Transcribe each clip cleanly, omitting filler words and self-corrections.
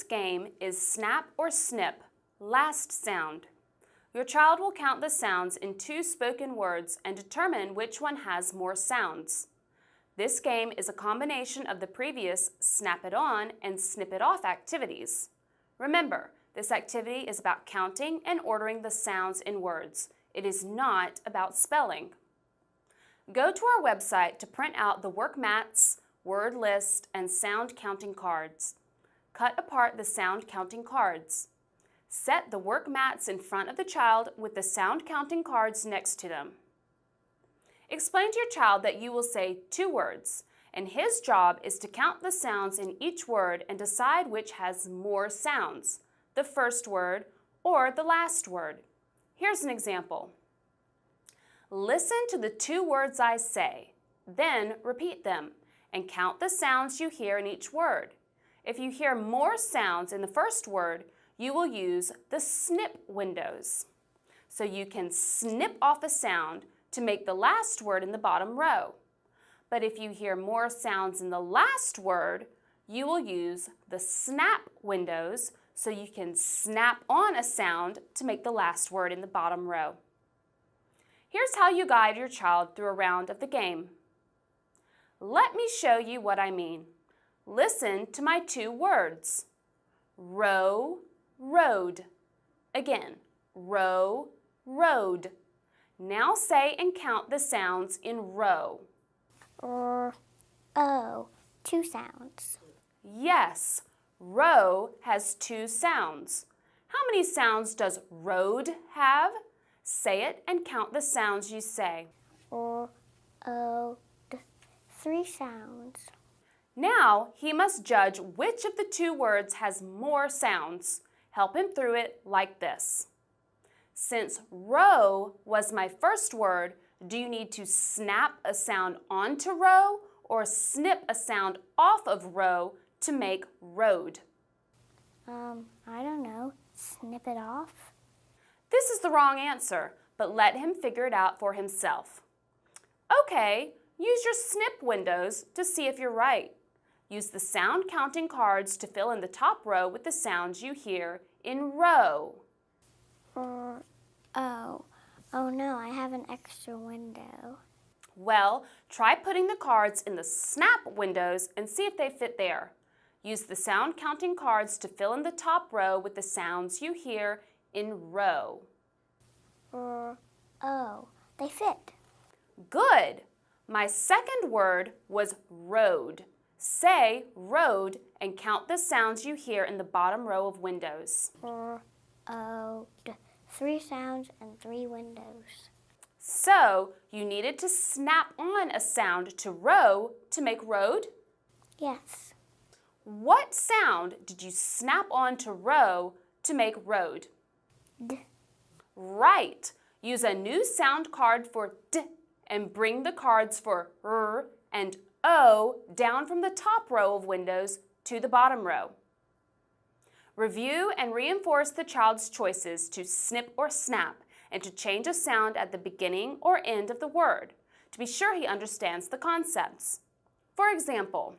This game is Snap or Snip, last sound. Your child will count the sounds in 2 spoken words and determine which one has more sounds. This game is a combination of the previous Snap It On and Snip It Off activities. Remember, this activity is about counting and ordering the sounds in words. It is not about spelling. Go to our website to print out the work mats, word list, and sound counting cards. Cut apart the sound counting cards. Set the work mats in front of the child with the sound counting cards next to them. Explain to your child that you will say 2 words, and his job is to count the sounds in each word and decide which has more sounds, the first word or the last word. Here's an example. Listen to the 2 words I say, then repeat them, and count the sounds you hear in each word. If you hear more sounds in the first word, you will use the snip windows. So you can snip off a sound to make the last word in the bottom row. But if you hear more sounds in the last word, you will use the snap windows so you can snap on a sound to make the last word in the bottom row. Here's how you guide your child through a round of the game. Let me show you what I mean. Listen to my 2 words. Row, road. Again, row, road. Now say and count the sounds in row. O, 2 sounds. Yes, row has 2 sounds. How many sounds does road have? Say it and count the sounds you say. O, 3 sounds. Now he must judge which of the 2 words has more sounds. Help him through it like this. Since row was my first word, do you need to snap a sound onto row or snip a sound off of row to make road? I don't know. Snip it off? This is the wrong answer, but let him figure it out for himself. Okay, use your snip windows to see if you're right. Use the sound counting cards to fill in the top row with the sounds you hear in row. Oh no, I have an extra window. Well, try putting the cards in the snap windows and see if they fit there. Use the sound counting cards to fill in the top row with the sounds you hear in row. They fit. Good! My second word was road. Say road and count the sounds you hear in the bottom row of windows. 3 sounds and 3 windows. So, you needed to snap on a sound to row to make road? Yes. What sound did you snap on to row to make road? D. Right. Use a new sound card for D and bring the cards for R and O down from the top row of windows to the bottom row. Review and reinforce the child's choices to snip or snap and to change a sound at the beginning or end of the word to be sure he understands the concepts. For example,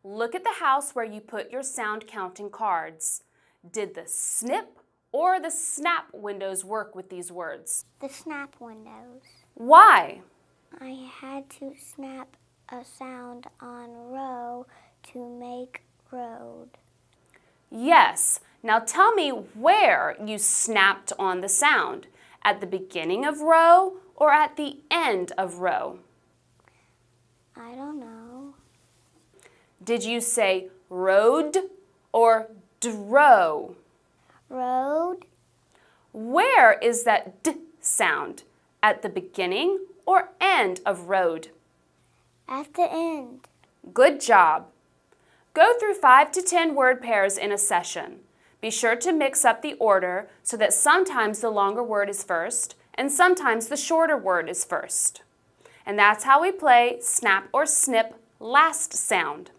look at the house where you put your sound counting cards. Did the snip or the snap windows work with these words? The snap windows. Why? I had to snap a sound on row to make road. Yes. Now tell me where you snapped on the sound. At the beginning of row or at the end of row? I don't know. Did you say road or drow? Road. Where is that D sound? At the beginning or end of road? At the end. Good job. Go through 5 to 10 word pairs in a session. Be sure to mix up the order so that sometimes the longer word is first and sometimes the shorter word is first. And that's how we play Snap or Snip last sound.